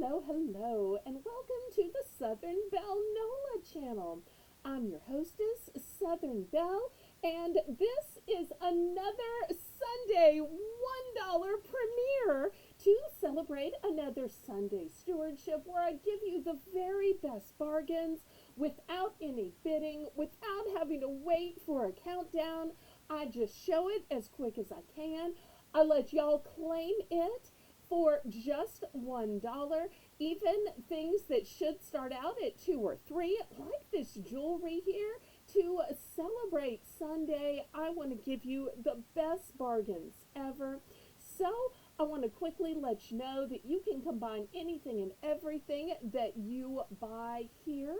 Hello, and welcome to the Southern Belle NOLA channel. I'm your hostess, Southern Belle, and this is another Sunday $1 premiere to celebrate another Sunday stewardship where I give you the very best bargains without any bidding, without having to wait for a countdown. I just show it as quick as I can. I let y'all claim it for just $1. Even things that should start out at 2 or 3, like this jewelry here, to celebrate Sunday. I want to give you the best bargains ever. So I want to quickly let you know that you can combine anything and everything that you buy here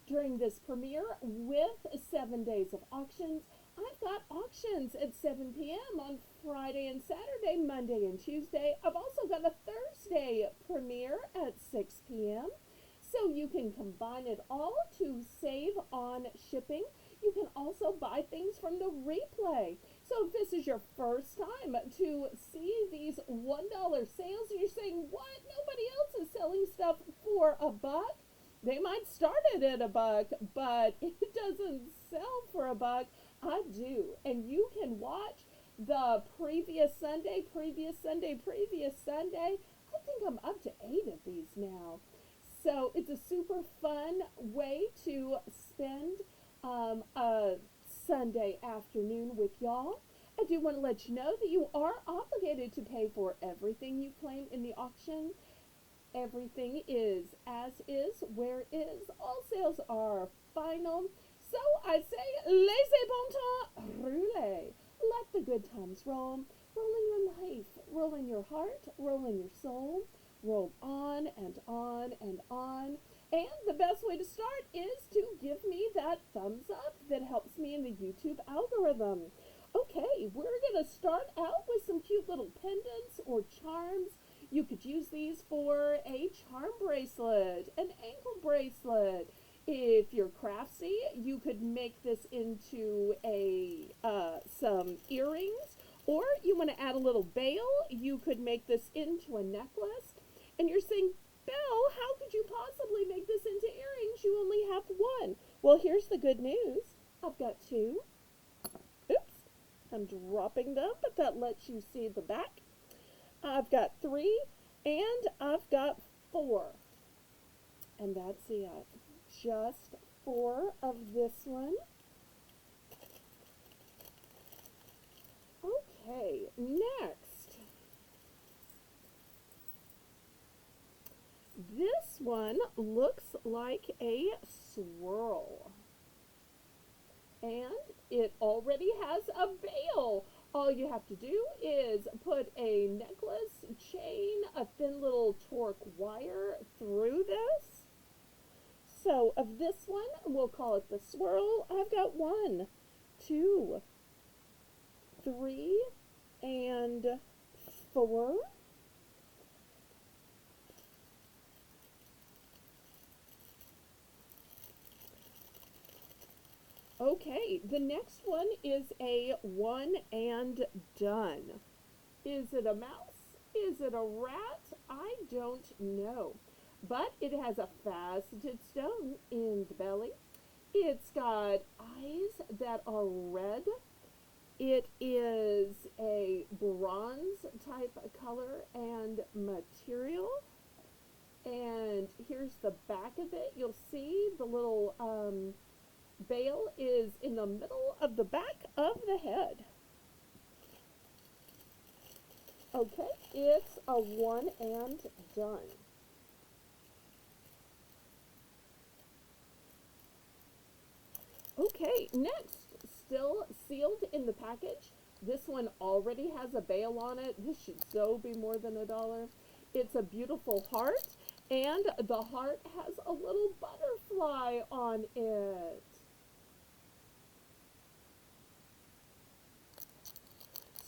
during this premiere with 7 days of auctions. I've got auctions at 7 p.m. on Friday and Saturday, Monday and Tuesday. I've also got a Thursday premiere at 6 p.m. So you can combine it all to save on shipping. You can also buy things from the replay. So if this is your first time to see these $1 sales and you're saying, what? Nobody else is selling stuff for $1. They might start it at $1, but it doesn't sell for $1. I do. And you can watch the previous Sunday. I think I'm up to 8 of these now. So it's a super fun way to spend a Sunday afternoon with y'all. I do want to let you know that you are obligated to pay for everything you claim in the auction. Everything is as is, where is. All sales are final. So I say, laissez bon temps, roulez. Let the good times roll. Roll in your life, roll in your heart, roll in your soul. Roll on and on and on. And the best way to start is to give me that thumbs up that helps me in the YouTube algorithm. Okay, we're going to start out with some cute little pendants or charms. You could use these for a charm bracelet, an ankle bracelet. If you're craftsy, you could make this into some earrings, or you want to add a little veil, you could make this into a necklace. And you're saying, Belle, how could you possibly make this into earrings? You only have 1. Well, here's the good news. I've got 2. Oops, I'm dropping them, but that lets you see the back. I've got 3, and I've got 4. And that's it. Just 4 of this one. Okay, next. This one looks like a swirl. And it already has a veil. All you have to do is put a necklace, chain, a thin little torque wire through this. So of this one, we'll call it the swirl. I've got 1, 2, 3, and 4. Okay, the next one is a one and done. Is it a mouse? Is it a rat? I don't know. But it has a faceted stone in the belly. It's got eyes that are red. It is a bronze type color and material. And here's the back of it. You'll see the little veil is in the middle of the back of the head. Okay, it's a one and done. Okay, next, still sealed in the package. This one already has a bail on it. This should so be more than $1. It's a beautiful heart, and the heart has a little butterfly on it.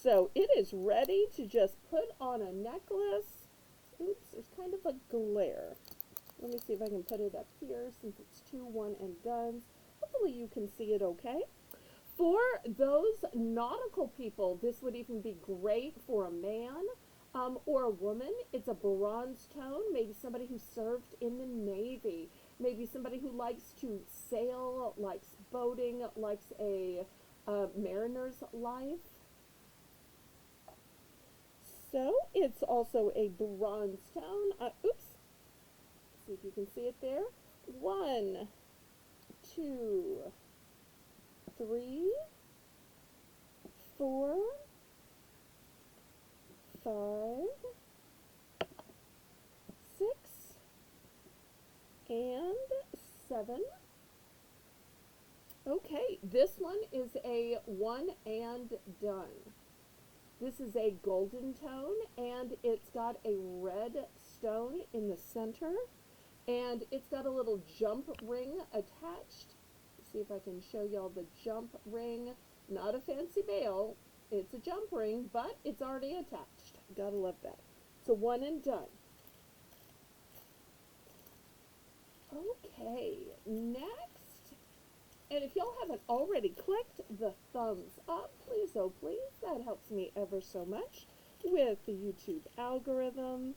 So it is ready to just put on a necklace. Oops, there's kind of a glare. Let me see if I can put it up here since it's 2 one and dones. Hopefully you can see it okay. For those nautical people, this would even be great for a man. or a woman, it's a bronze tone, maybe somebody who served in the Navy, maybe somebody who likes to sail, likes boating, likes a mariner's life. So it's also a bronze tone. Oops. See if you can see it there. 1, 2, 3, 4, 5, 6, and 7. Okay, this one is a one and done. This is a golden tone, and it's got a red stone in the center, and it's got a little jump ring attached. Let's see if I can show y'all the jump ring. Not a fancy bail, it's a jump ring, but it's already attached. Gotta love that. So one and done. Okay, next, and if y'all haven't already clicked the thumbs up, please, oh please, that helps me ever so much with the YouTube algorithm.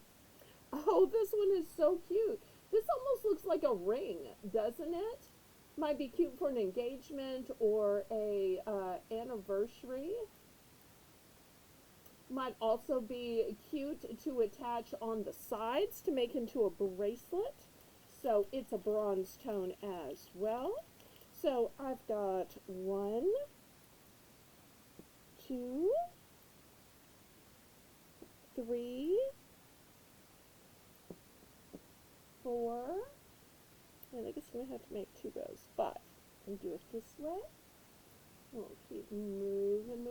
Oh, this one is so cute. This almost looks like a ring, doesn't it? Might be cute for an engagement or a anniversary. Might also be cute to attach on the sides to make into a bracelet. So it's a bronze tone as well. So I've got 1, 2, 3, 4, and I guess I'm going to have to make 2 rows. 5. And do it this way. We'll keep moving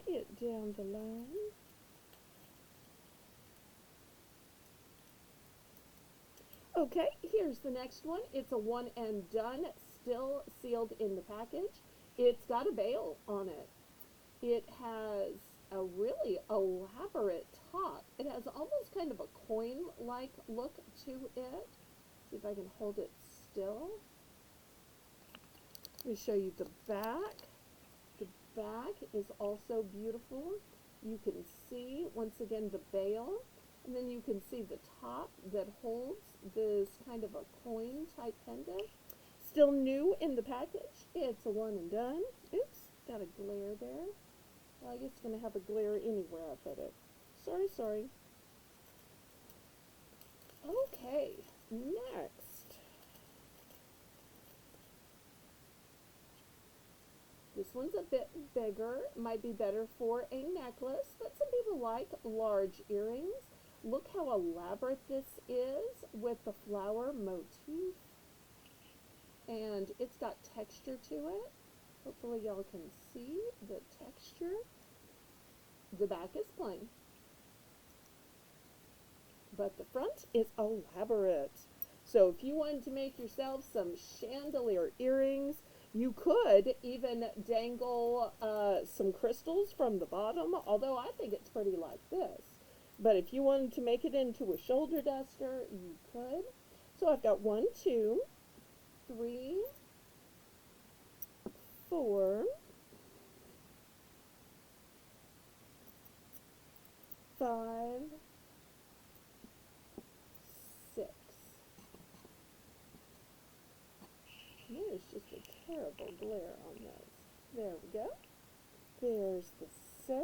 it down the line. Okay, here's the next one. It's a one and done, still sealed in the package. It's got a bail on it. It has a really elaborate top. It has almost kind of a coin-like look to it. See if I can hold it still. Let me show you the back. The back is also beautiful. You can see, once again, the bail. And then you can see the top that holds this kind of a coin type pendant. Still new in the package. It's a one and done. Oops, got a glare there. Well, I guess it's going to have a glare anywhere I put it. Sorry. Okay, next. This one's a bit bigger. Might be better for a necklace, but some people like large earrings. Look how elaborate this is with the flower motif. And it's got texture to it. Hopefully y'all can see the texture. The back is plain, but the front is elaborate. So if you wanted to make yourself some chandelier earrings, you could even dangle some crystals from the bottom, although I think it's pretty like this. But if you wanted to make it into a shoulder duster, you could. So I've got 1, 2, 3, 4, 5, 6. There's just a terrible glare on those. There we go. There's the 6.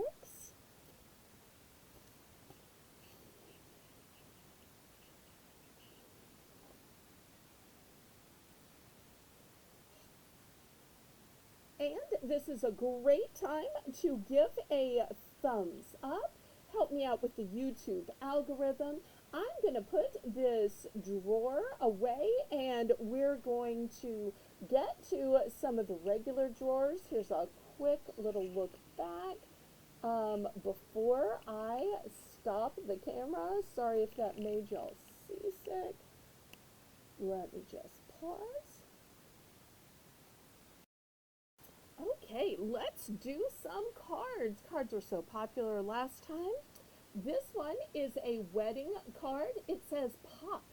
And this is a great time to give a thumbs up. Help me out with the YouTube algorithm. I'm going to put this drawer away, and we're going to get to some of the regular drawers. Here's a quick little look back before I stop the camera. Sorry if that made y'all seasick. Let me just pause. Okay, let's do some cards. Cards were so popular last time. This one is a wedding card. It says pop,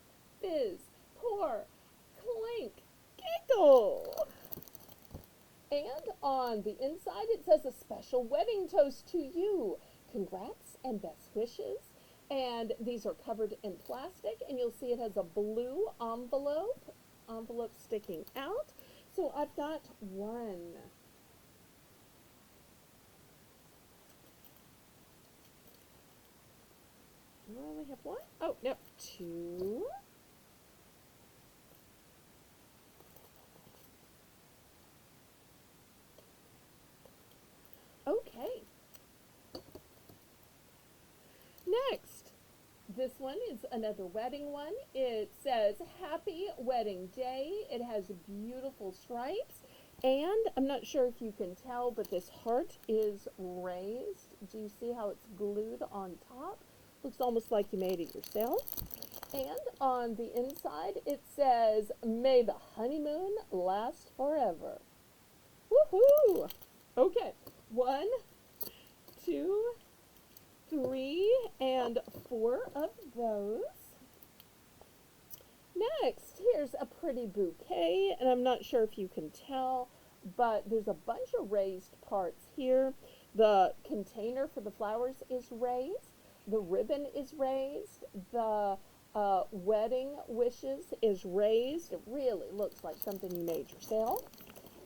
fizz, pour, clink, giggle. And on the inside it says a special wedding toast to you. Congrats and best wishes. And these are covered in plastic, and you'll see it has a blue envelope sticking out. So I've got one. Do I only have one? Oh, no, two. Okay. Next, this one is another wedding one. It says Happy Wedding Day. It has beautiful stripes. And I'm not sure if you can tell, but this heart is raised. Do you see how it's glued on top? Looks almost like you made it yourself. And on the inside, it says, May the honeymoon last forever. Woohoo! Okay, 1, 2, 3, and 4 of those. Next, here's a pretty bouquet, and I'm not sure if you can tell, but there's a bunch of raised parts here. The container for the flowers is raised. The ribbon is raised. The wedding wishes is raised. It really looks like something you made yourself.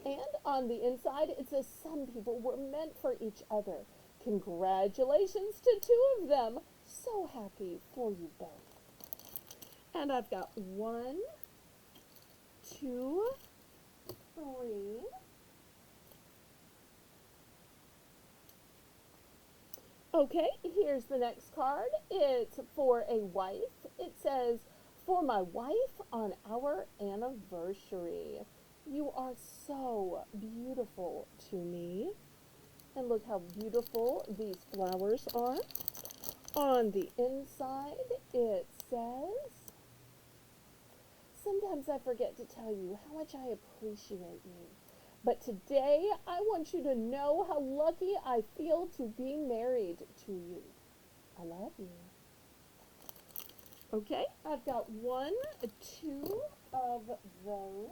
And on the inside, it says some people were meant for each other. Congratulations to 2 of them. So happy for you both. And I've got 1, 2, 3. Okay, here's the next card. It's for a wife. It says, for my wife on our anniversary. You are so beautiful to me. And look how beautiful these flowers are. On the inside, it says, sometimes I forget to tell you how much I appreciate you. But today, I want you to know how lucky I feel to be married to you. I love you. Okay, I've got 1, 2 of those.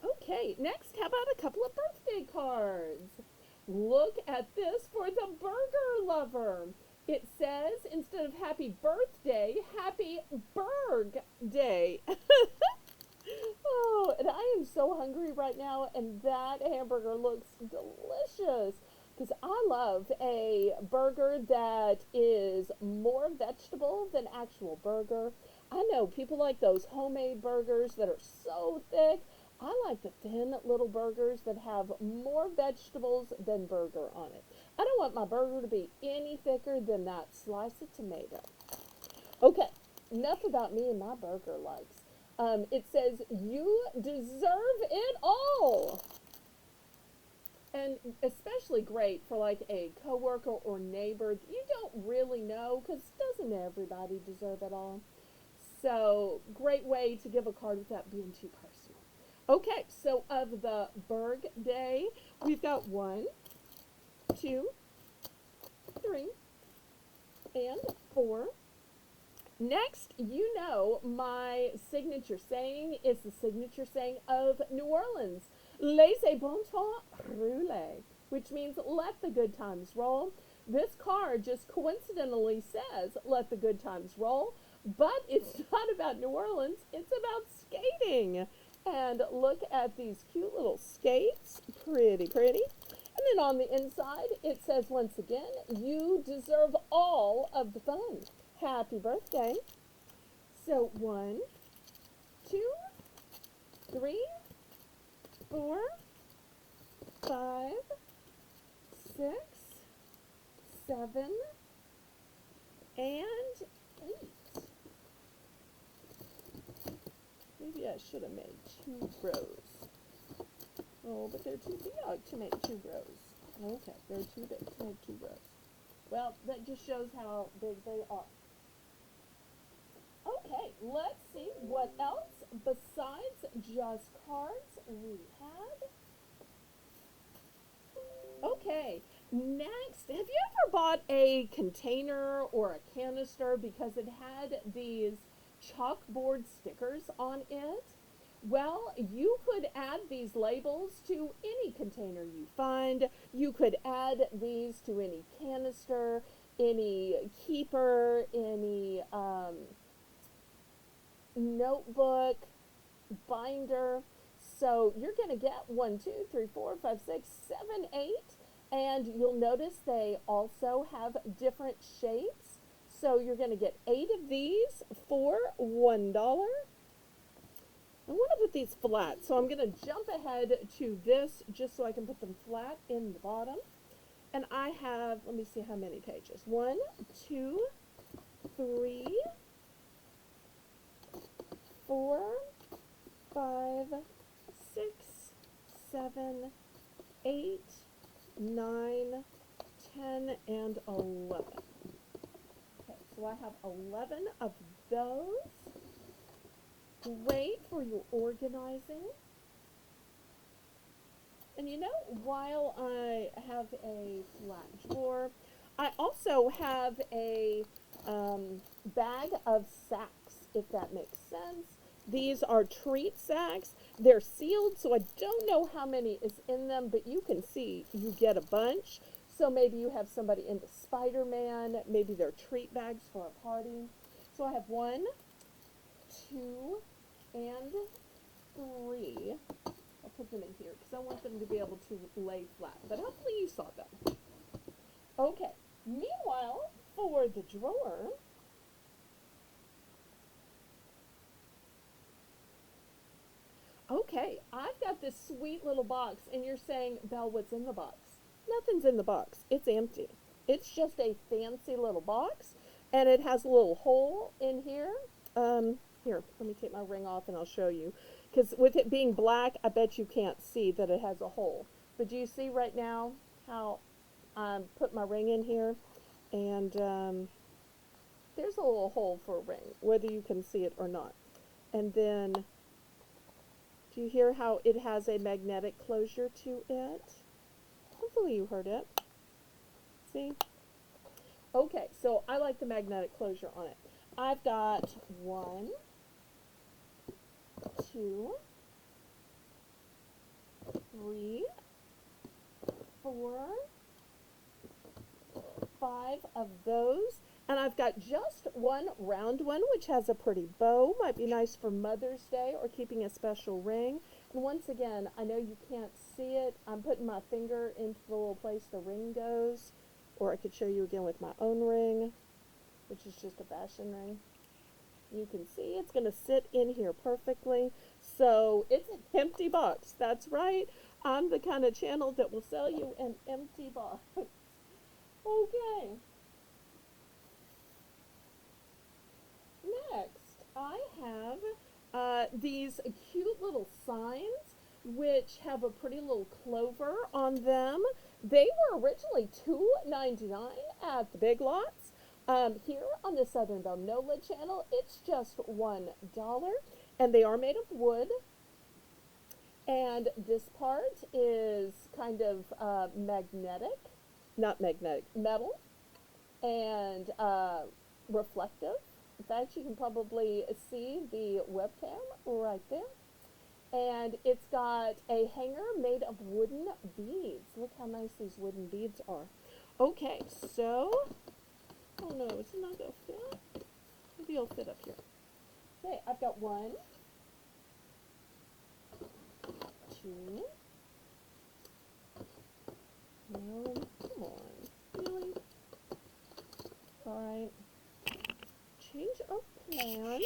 Okay, next, how about a couple of birthday cards? Look at this for the burger lover. It says, instead of happy birthday, happy Berg Day. Oh, and I am so hungry right now, and that hamburger looks delicious. Because I love a burger that is more vegetable than actual burger. I know people like those homemade burgers that are so thick. I like the thin little burgers that have more vegetables than burger on it. I don't want my burger to be any thicker than that slice of tomato. Okay, enough about me and my burger likes. It says, you deserve it all. And especially great for like a coworker or neighbor that you don't really know, because doesn't everybody deserve it all? So great way to give a card without being too personal. Okay, so of the Berg Day, we've got 1, 2, 3, and 4. Next, you know my signature saying is the signature saying of New Orleans. Laissez bon temps rouler, which means let the good times roll. This card just coincidentally says let the good times roll, but it's not about New Orleans, it's about skating. And look at these cute little skates, pretty, pretty. And then on the inside, it says once again, you deserve all of the fun. Happy birthday. So 1, 2, 3, 4, 5, 6, 7, and 8. Maybe I should have made 2 rows. Oh, but they're too big to make 2 rows. Okay, they're too big to make 2 rows. Well, that just shows how big they are. Okay, let's see what else besides just cards we had. Okay, next, have you ever bought a container or a canister because it had these chalkboard stickers on it. Well, you could add these labels to any container you find. You could add these to any canister, any keeper, any notebook, binder. So you're going to get 1, 2, 3, 4, 5, 6, 7, 8. And you'll notice they also have different shapes. So you're going to get 8 of these for $1. I want to put these flat, so I'm going to jump ahead to this just so I can put them flat in the bottom. And I have, let me see how many pages. 1, 2, 3, 4, 5, 6, 7, 8, 9, 10, and 11. Okay, so I have 11 of those. Great for your organizing. And you know, while I have a flat drawer, I also have a bag of sacks, if that makes sense. These are treat sacks. They're sealed, so I don't know how many is in them, but you can see you get a bunch. So maybe you have somebody into Spider-Man. Maybe they're treat bags for a party. So I have 1, 2, and 3. I'll put them in here because I want them to be able to lay flat, but hopefully you saw them. Okay, meanwhile, for the drawer, okay, I've got this sweet little box, and you're saying, Belle, what's in the box? Nothing's in the box. It's empty. It's just a fancy little box, and it has a little hole in here. Here, let me take my ring off and I'll show you. Because with it being black, I bet you can't see that it has a hole. But do you see right now how I put my ring in here? And there's a little hole for a ring, whether you can see it or not. And then, do you hear how it has a magnetic closure to it? Hopefully you heard it. See? Okay, so I like the magnetic closure on it. I've got 1, 2, 3, 4, 5 of those. And I've got just one round one, which has a pretty bow. Might be nice for Mother's Day or keeping a special ring. And once again, I know you can't see it. I'm putting my finger into the little place the ring goes. Or I could show you again with my own ring, which is just a fashion ring. You can see it's going to sit in here perfectly. So it's an empty box. That's right. I'm the kind of channel that will sell you an empty box. Okay. Next, I have these cute little signs which have a pretty little clover on them. They were originally $2.99 at the Big Lots. Here on the Southern Belle NOLA channel, it's just $1, and they are made of wood. And this part is kind of metal, and reflective. In fact, you can probably see the webcam right there. And it's got a hanger made of wooden beads. Look how nice these wooden beads are. Okay, so, oh no, it's not going to fit. Maybe it'll fit up here. Okay, I've got 1, 2. No, come on. Really? Alright. Change of plan.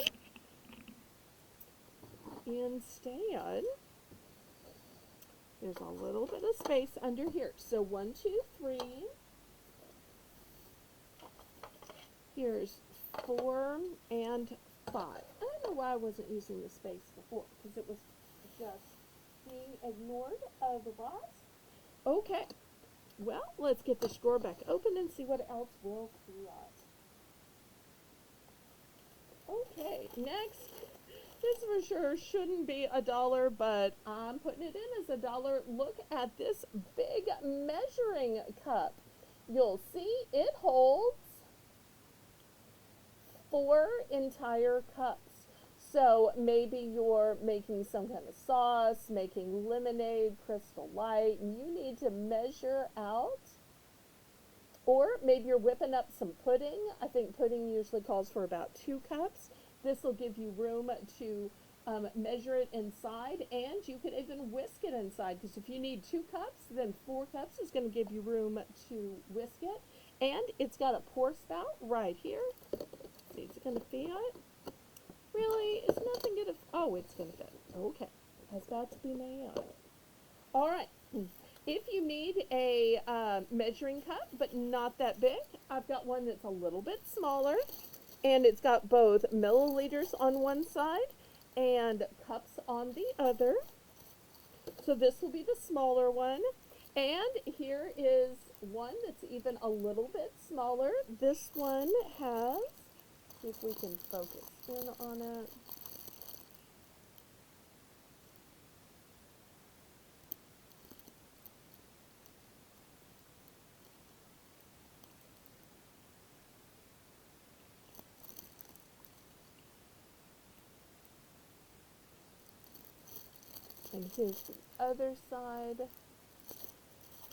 Instead, there's a little bit of space under here. So 1, 2, 3. Here's 4 and 5. I don't know why I wasn't using the space before, because it was just being ignored otherwise. Okay, well, let's get this drawer back open and see what else we'll got. Okay, next. This for sure shouldn't be $1, but I'm putting it in as $1. Look at this big measuring cup. You'll see it holds 4 entire cups. So maybe you're making some kind of sauce, making lemonade, Crystal Light, and you need to measure out. Or maybe you're whipping up some pudding. I think pudding usually calls for about 2 cups. This will give you room to measure it inside, and you could even whisk it inside, because if you need 2 cups, then 4 cups is going to give you room to whisk it. And it's got a pour spout right here. Let's see, is it going to fit? Really? Is nothing going to? Oh, it's going to fit. Okay, that's about to be made. All right. If you need a measuring cup, but not that big, I've got one that's a little bit smaller, and it's got both milliliters on one side and cups on the other. So this will be the smaller one. And here is one that's even a little bit smaller. This one has, see if we can focus in on it. And here's the other side.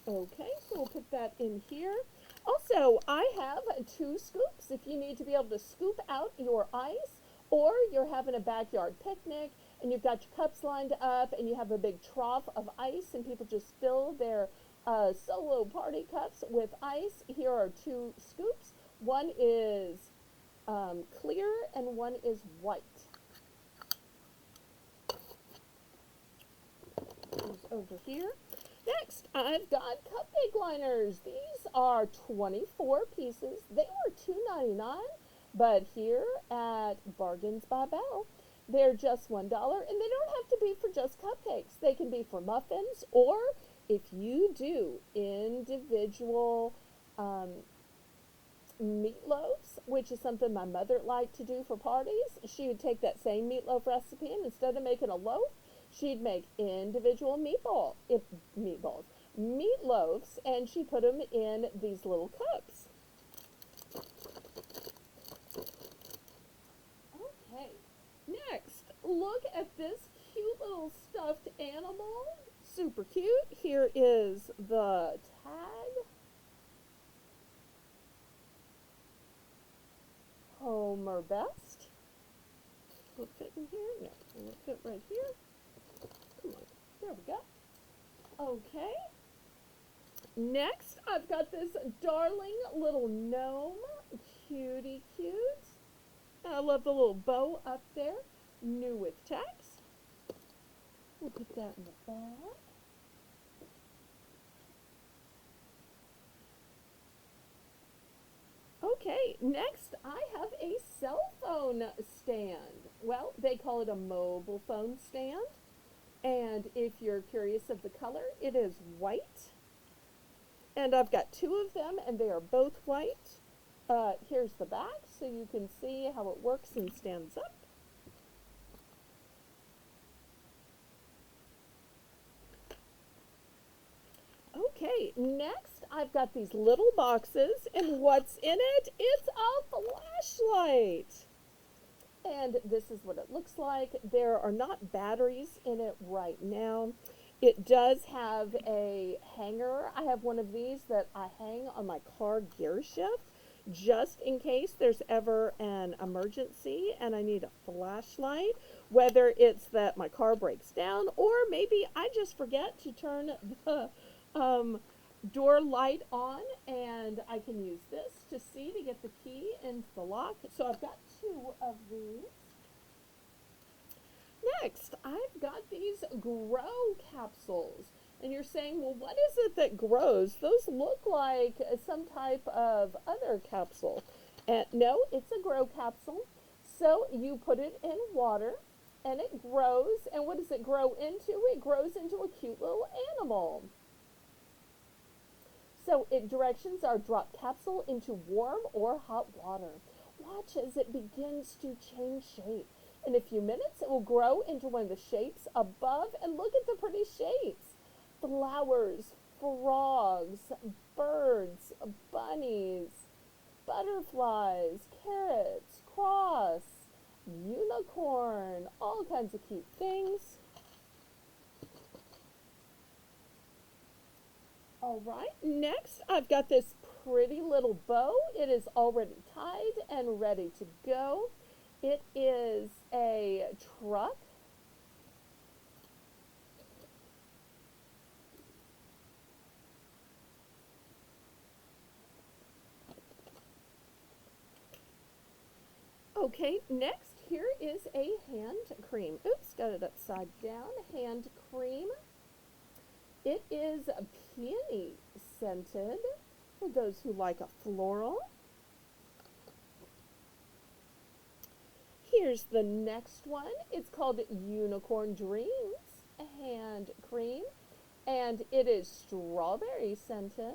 Okay, so we'll put that in here. Also, I have 2 scoops if you need to be able to scoop out your ice, or you're having a backyard picnic and you've got your cups lined up and you have a big trough of ice and people just fill their solo party cups with ice. Here are 2 scoops. One is clear and one is white. Over here. Next, I've got cupcake liners. These are 24 pieces. They were $2.99, but here at Bargains by Belle, they're just $1, and they don't have to be for just cupcakes. They can be for muffins, or if you do individual meatloaves, which is something my mother liked to do for parties, she would take that same meatloaf recipe, and instead of making a loaf, she'd make individual meatloaves, and she put them in these little cups. Okay, next, look at this cute little stuffed animal. Super cute. Here is the tag. Homer Best. Will it fit in here? No, will it fit right here? Come on, there we go. Okay. Next, I've got this darling little gnome. Cutie cute. I love the little bow up there. New with text. We'll put that in the back. Okay, next I have a cell phone stand. Well, they call it a mobile phone stand. And if you're curious of the color, it is white. And I've got 2 of them, and they are both white. Here's the back, so you can see how it works and stands up. Okay, next I've got these little boxes, and what's in it? It's a flashlight. And this is what it looks like. There are not batteries in it right now. It does have a hanger. I have one of these that I hang on my car gear shift just in case there's ever an emergency and I need a flashlight, whether it's that my car breaks down or maybe I just forget to turn the door light on, and I can use this to see to get the key into the lock. So I've got 2 of these. Next, I've got these grow capsules. And you're saying, well, what is it that grows? Those look like some type of other capsule. And no, it's a grow capsule. So you put it in water and it grows. And what does it grow into? It grows into a cute little animal. So directions are drop capsule into warm or hot water. Watch as it begins to change shape. In a few minutes, it will grow into one of the shapes above, and look at the pretty shapes. Flowers, frogs, birds, bunnies, butterflies, carrots, cross, unicorn, all kinds of cute things. All right, next I've got this pretty little bow. It is already tied and ready to go. It is a truck. Okay, next here is a hand cream. Oops, got it upside down. Hand cream. It is peony scented for those who like a floral. Here's the next one. It's called Unicorn Dreams hand cream, and it is strawberry scented.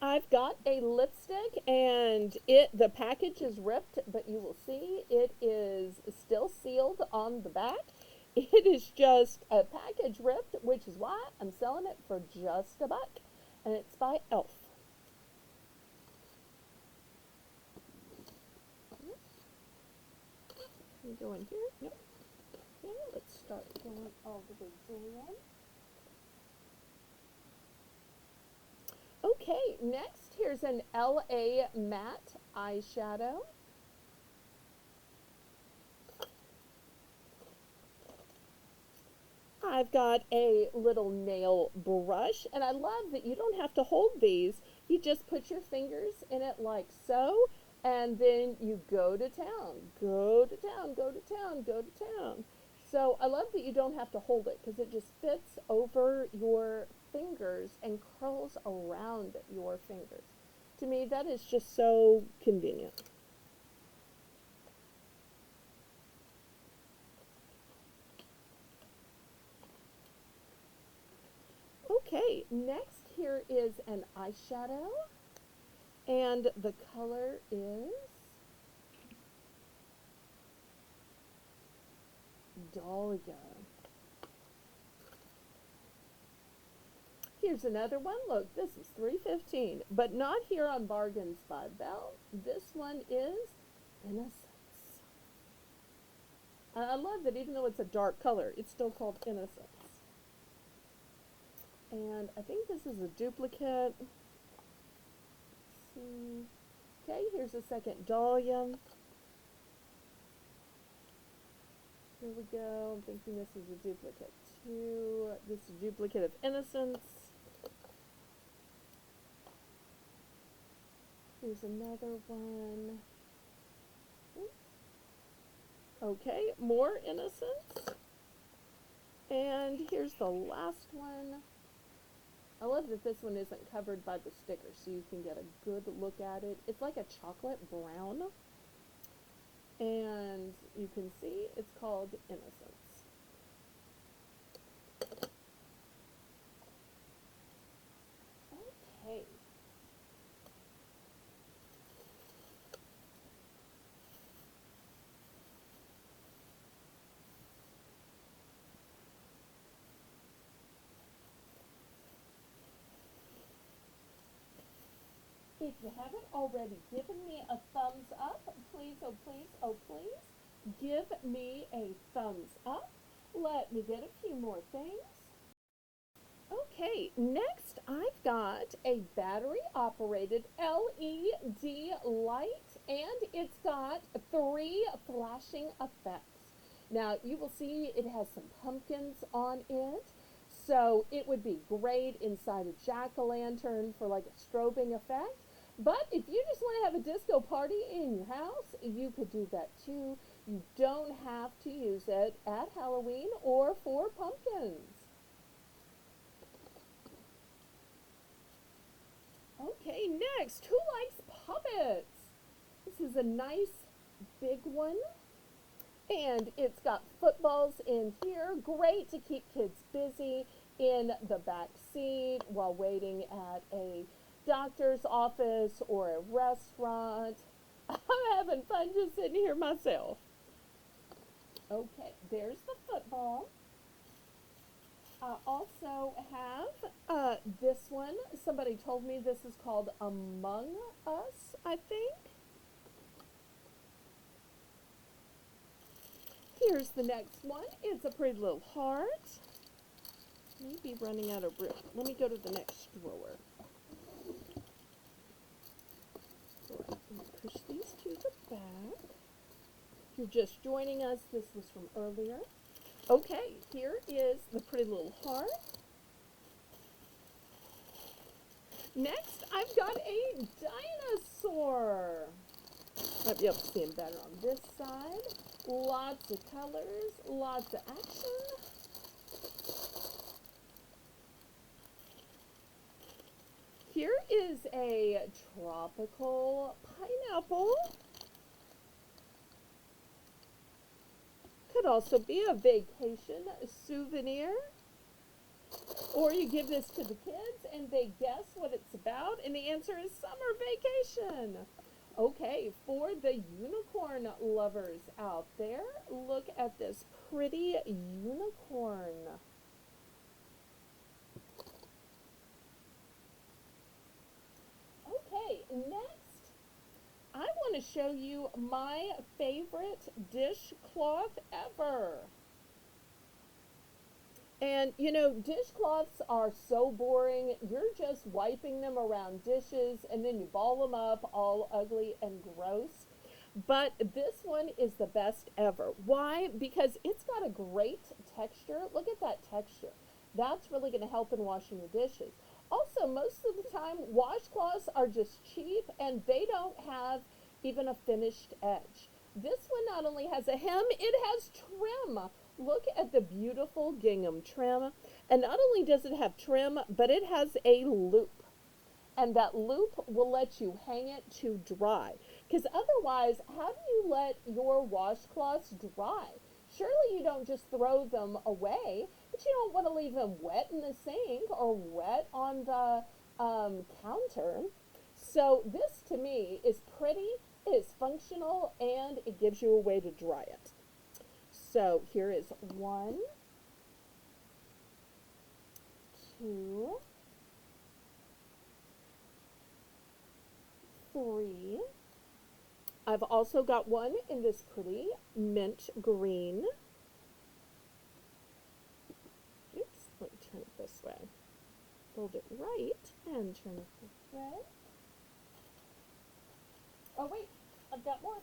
I've got a lipstick, and the package is ripped, but you will see it is still sealed on the back. It is just a package ripped, which is why I'm selling it for just $1, and it's by Elf. Can we go in here? Nope. Okay, let's start going all the way down. Okay, next here's an LA matte eyeshadow. I've got a little nail brush, and I love that you don't have to hold these. You just put your fingers in it like so, and then you go to town, go to town, go to town, go to town. So I love that you don't have to hold it because it just fits over your fingers and curls around your fingers. To me, that is just so convenient. Okay, next here is an eyeshadow, and the color is Dahlia. Here's another one. Look, this is $3.15, but not here on Bargains by Belle. This one is Innocence. I love that even though it's a dark color, it's still called Innocence. And I think this is a duplicate. Let's see. Okay, here's a second Dahlia. Here we go. I'm thinking this is a duplicate too. This is a duplicate of Innocence. Here's another one. Okay, more Innocence. And here's the last one. I love that this one isn't covered by the sticker, so you can get a good look at it. It's like a chocolate brown. And you can see it's called Innocence. Okay. If you haven't already given me a thumbs up, please, oh please, oh please, give me a thumbs up. Let me get a few more things. Okay, next I've got a battery operated LED light, and it's got 3 flashing effects. Now you will see it has some pumpkins on it, so it would be great inside a jack-o'-lantern for like a strobing effect. But if you just want to have a disco party in your house, you could do that too. You don't have to use it at Halloween or for pumpkins. Okay, next, who likes puppets? This is a nice big one. And it's got footballs in here. Great to keep kids busy in the back seat while waiting at a doctor's office or a restaurant. I'm having fun just sitting here myself. Okay, there's the football. I also have this one. Somebody told me this is called Among Us, I think. Here's the next one. It's a pretty little heart. Maybe running out of room. Let me go to the next drawer. Right, push these to the back. If you're just joining us, this was from earlier. Okay, here is the pretty little heart. Next, I've got a dinosaur. Might be able to see him better on this side. Lots of colors, lots of action. Here is a tropical pineapple. Could also be a vacation souvenir. Or you give this to the kids and they guess what it's about, and the answer is summer vacation. Okay, for the unicorn lovers out there, look at this pretty unicorn. Okay, next, I want to show you my favorite dishcloth ever. And you know, dishcloths are so boring. You're just wiping them around dishes and then you ball them up all ugly and gross. But this one is the best ever. Why? Because it's got a great texture. Look at that texture. That's really going to help in washing your dishes. Also, most of the time, washcloths are just cheap and they don't have even a finished edge. This one not only has a hem, it has trim. Look at the beautiful gingham trim. And not only does it have trim, but it has a loop. And that loop will let you hang it to dry. Because otherwise, how do you let your washcloths dry? Surely you don't just throw them away, but you don't want to leave them wet in the sink or wet on the counter. So this to me is pretty, it is functional, and it gives you a way to dry it. So here is 1, 2, 3. I've also got one in this pretty mint green. Oops, let me turn it this way. Fold it right and turn it this way. Oh wait, I've got more,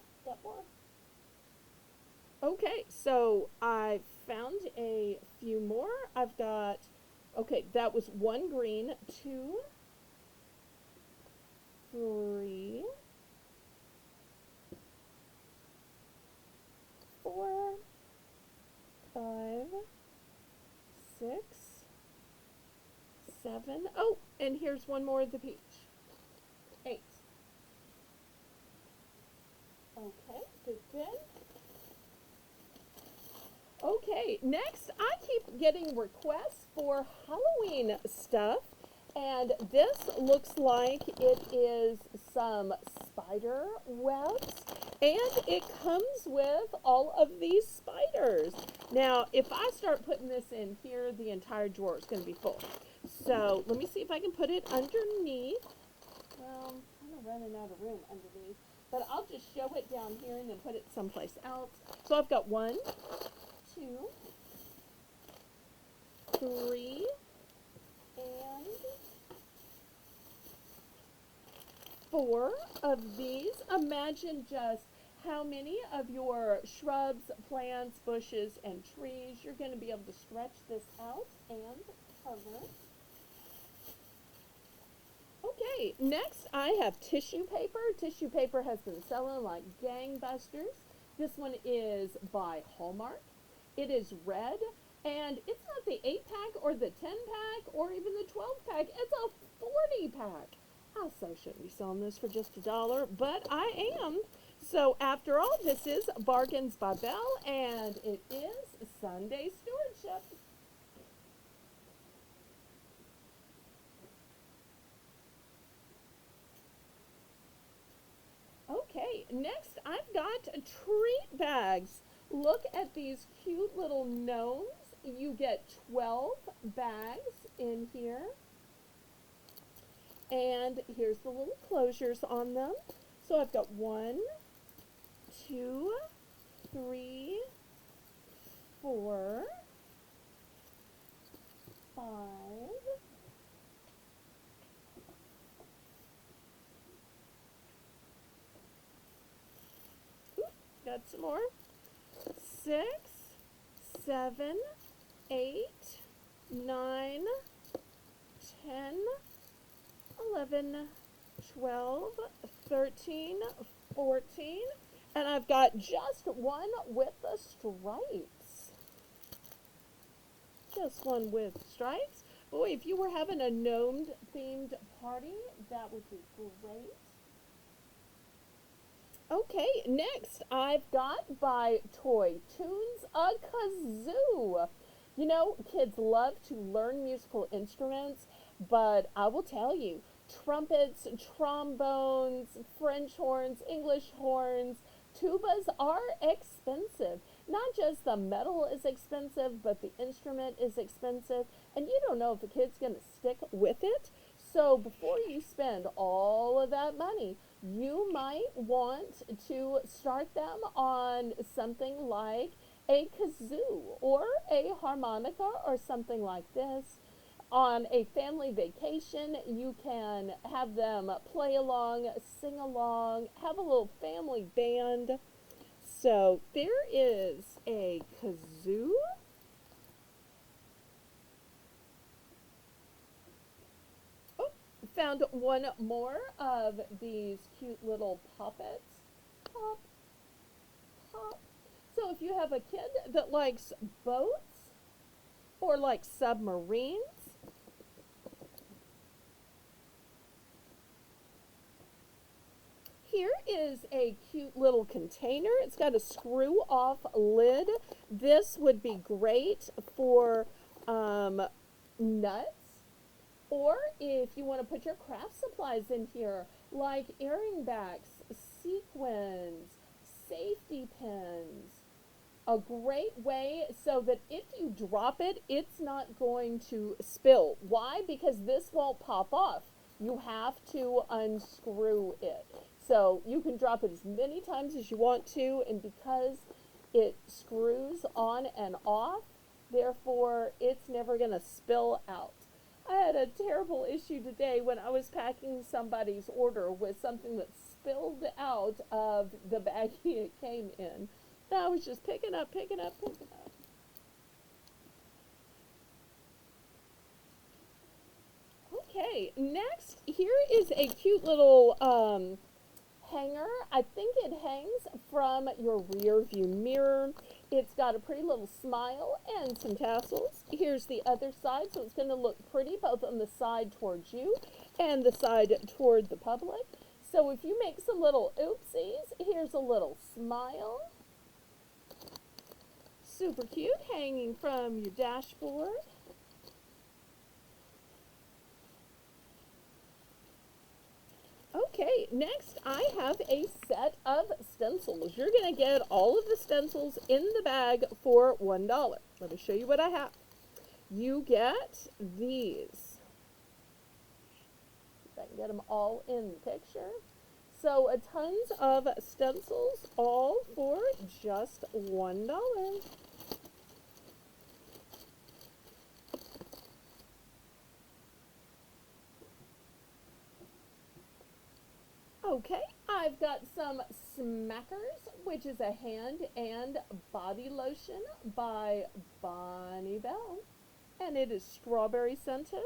Okay, so I found a few more. I've got, okay, that was 1 green, 2, 3, 4, 5, 6, 7. Oh, and here's one more of the peach. 8. Okay, good. Okay, next I keep getting requests for Halloween stuff, and this looks like it is some spider webs, and it comes with all of these spiders. Now, if I start putting this in here, the entire drawer is going to be full. So let me see if I can put it underneath. Well, I'm kind of running out of room underneath, but I'll just show it down here and then put it someplace else. So I've got 1, 2, 3, and 4 of these. Imagine just how many of your shrubs, plants, bushes, and trees you're going to be able to stretch this out and cover. Okay, next I have tissue paper. Tissue paper has been selling like gangbusters. This one is by Hallmark. It is red, and it's not the 8-pack or the 10-pack or even the 12-pack. It's a 40-pack. I so shouldn't be selling this for just $1, but I am. So after all, this is Bargains by Belle, and it is Sunday Stewardship. Okay, next I've got treat bags. Look at these cute little gnomes. you get 12 bags in here. And here's the little closures on them. So I've got 1, 2, 3, 4, 5, got some more, 6, 7, 8, 9, 10, 11, 12, 13, 14, and I've got just one with the stripes. Just one with stripes. Boy, if you were having a gnome themed party, that would be great. Okay, next I've got by Toy Tunes a kazoo. You know, kids love to learn musical instruments, but I will tell you, trumpets, trombones, French horns, English horns, tubas are expensive. Not just the metal is expensive, but the instrument is expensive, and you don't know if a kid's going to stick with it. So before you spend all of that money, you might want to start them on something like a kazoo or a harmonica or something like this. On a family vacation, you can have them play along, sing along, have a little family band. So there is a kazoo. Oh, found one more of these cute little puppets. Pop, pop. So if you have a kid that likes boats or likes submarines, here is a cute little container. It's got a screw off lid. This would be great for nuts, or if you want to put your craft supplies in here, like earring backs, sequins, safety pins. A great way so that if you drop it, it's not going to spill. Why? Because this won't pop off. You have to unscrew it. So you can drop it as many times as you want to, and because it screws on and off, therefore it's never going to spill out. I had a terrible issue today when I was packing somebody's order with something that spilled out of the baggie it came in. And I was just picking up. Okay, next, here is a cute little hanger. I think it hangs from your rear view mirror. It's got a pretty little smile and some tassels. Here's the other side, so it's going to look pretty both on the side towards you and the side toward the public. So if you make some little oopsies, here's a little smile. Super cute, hanging from your dashboard. Okay, next I have a set of stencils. You're going to get all of the stencils in the bag for $1. Let me show you what I have. You get these. If I can get them all in the picture. So tons of stencils, all for just $1. Okay, I've got some Smackers, which is a hand and body lotion by Bonnie Bell, and it is strawberry scented.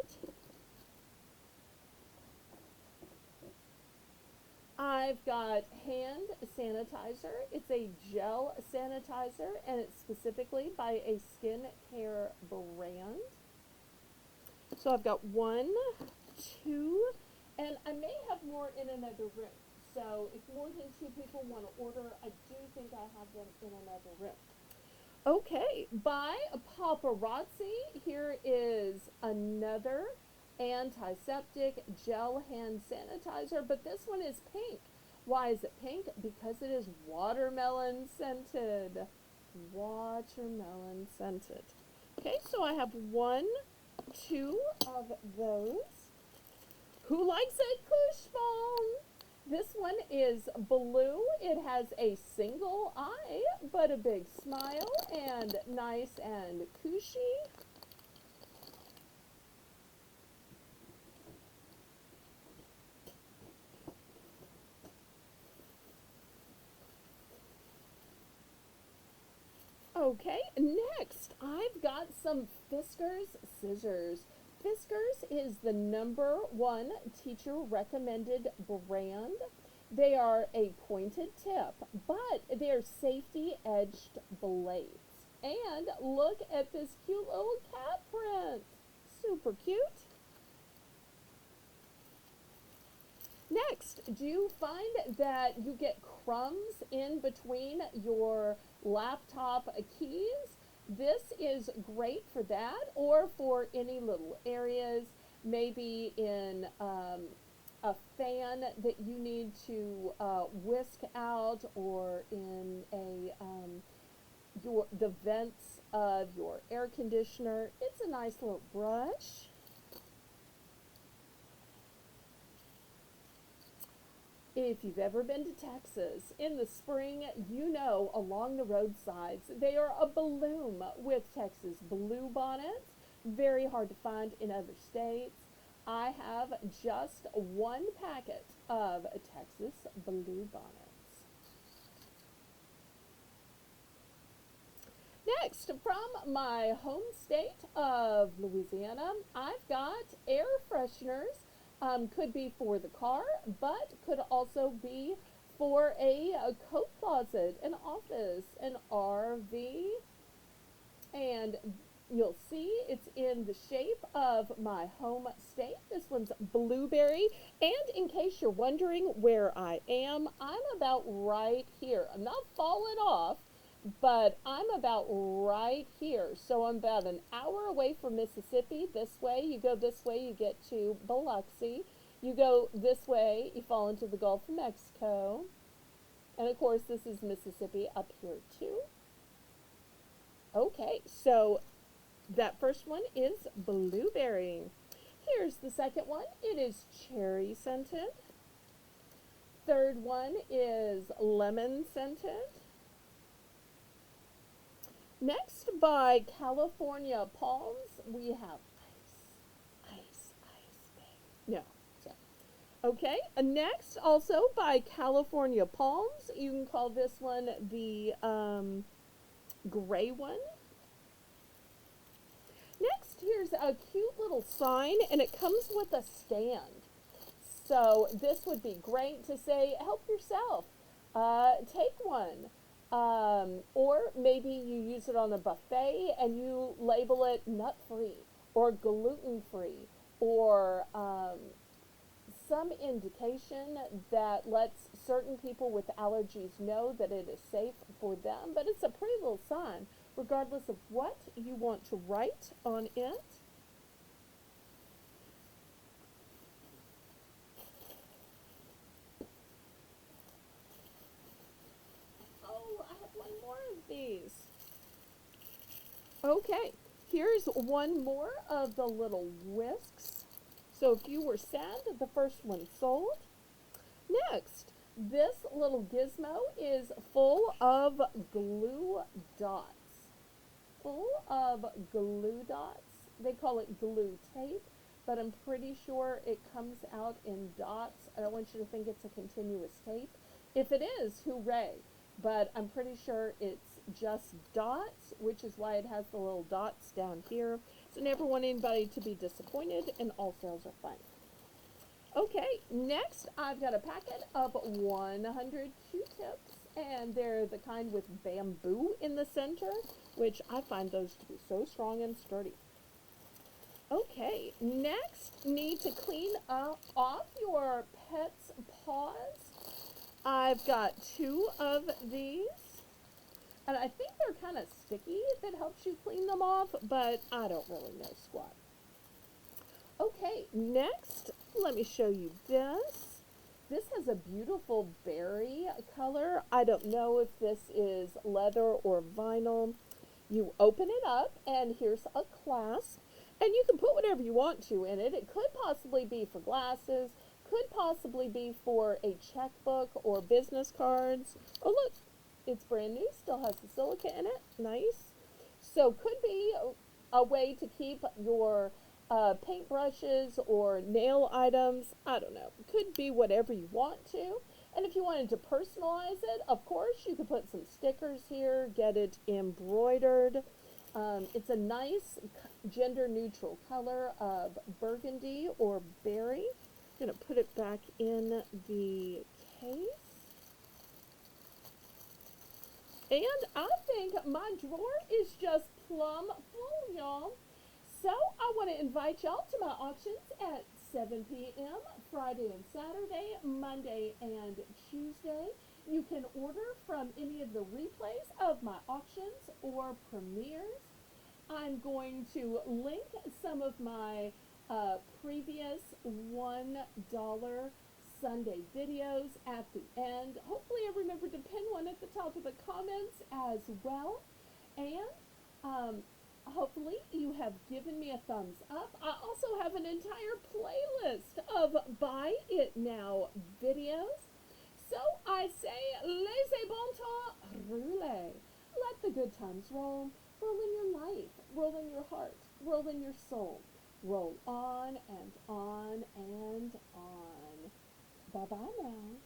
I've got hand sanitizer. It's a gel sanitizer, and it's specifically by a skincare brand. So I've got 1, 2, and I may have more in another room. So if more than 2 people want to order, I do think I have them in another room. Okay, by Paparazzi, here is another antiseptic gel hand sanitizer, but this one is pink. Why is it pink? Because it is watermelon scented. Watermelon scented. Okay, so I have 1, 2 of those. Who likes a push ball? This one is blue. It has a single eye, but a big smile and nice and cushy. Okay, next I've got some Fiskars scissors. Fiskars is the #1 teacher recommended brand. They are a pointed tip, but they're safety edged blades. And look at this cute little cat print. Super cute. Next, do you find that you get crumbs in between your laptop keys? This is great for that, or for any little areas, maybe in a fan that you need to whisk out, or in the vents of your air conditioner. It's a nice little brush. If you've ever been to Texas in the spring, you know along the roadsides they are abloom with Texas bluebonnets. Very hard to find in other states. I have just 1 packet of Texas bluebonnets. Next, from my home state of Louisiana, I've got air fresheners. Could be for the car, but could also be for a coat closet, an office, an RV. And you'll see it's in the shape of my home state. This one's blueberry. And in case you're wondering where I am, I'm about right here. I'm not falling off, but I'm about right here. So I'm about an hour away from Mississippi. This way, you go this way, you get to Biloxi. You go this way, you fall into the Gulf of Mexico. And of course, this is Mississippi up here too. Okay, so that first one is blueberry. Here's the second one. It is cherry scented. Third one is lemon scented. Next, by California Palms, we have ice, babe. No, sorry. Okay, next, also by California Palms, you can call this one the gray one. Next, here's a cute little sign, and it comes with a stand. So this would be great to say, help yourself, take one. Or maybe you use it on a buffet and you label it nut-free or gluten-free, or some indication that lets certain people with allergies know that it is safe for them. But it's a pretty little sign, regardless of what you want to write on it. These. Okay, here's one more of the little whisks. So if you were sad that the first one sold. Next, this little gizmo is full of glue dots. Full of glue dots. They call it glue tape, but I'm pretty sure it comes out in dots. I don't want you to think it's a continuous tape. If it is, hooray. But I'm pretty sure it's just dots, which is why it has the little dots down here. So never want anybody to be disappointed, and all sales are fine. Okay, next I've got a packet of 100 Q-tips, and they're the kind with bamboo in the center, which I find those to be so strong and sturdy. Okay, next, need to clean off your pet's paws. I've got 2 of these, and I think they're kind of sticky if it helps you clean them off, but I don't really know squat. Okay, next, let me show you this. This has a beautiful berry color. I don't know if this is leather or vinyl. You open it up, and here's a clasp, and you can put whatever you want to in it. It could possibly be for glasses, could possibly be for a checkbook or business cards. Oh, look, it's brand new, still has the silica in it. Nice. So, could be a way to keep your paintbrushes or nail items. I don't know. Could be whatever you want to. And if you wanted to personalize it, of course, you could put some stickers here, get it embroidered. It's a nice gender neutral color of burgundy or berry. I'm going to put it back in the case. And I think my drawer is just plumb full, y'all. So I want to invite y'all to my auctions at 7 p.m. Friday and Saturday, Monday and Tuesday. You can order from any of the replays of my auctions or premieres. I'm going to link some of my previous $1 Sunday videos at the end. Hopefully I remember to pin one at the top of the comments as well. And hopefully you have given me a thumbs up. I also have an entire playlist of Buy It Now videos. So I say, laissez bon temps rouler. Let the good times roll. Roll in your life. Roll in your heart. Roll in your soul. Roll on and on and on. Bye-bye now.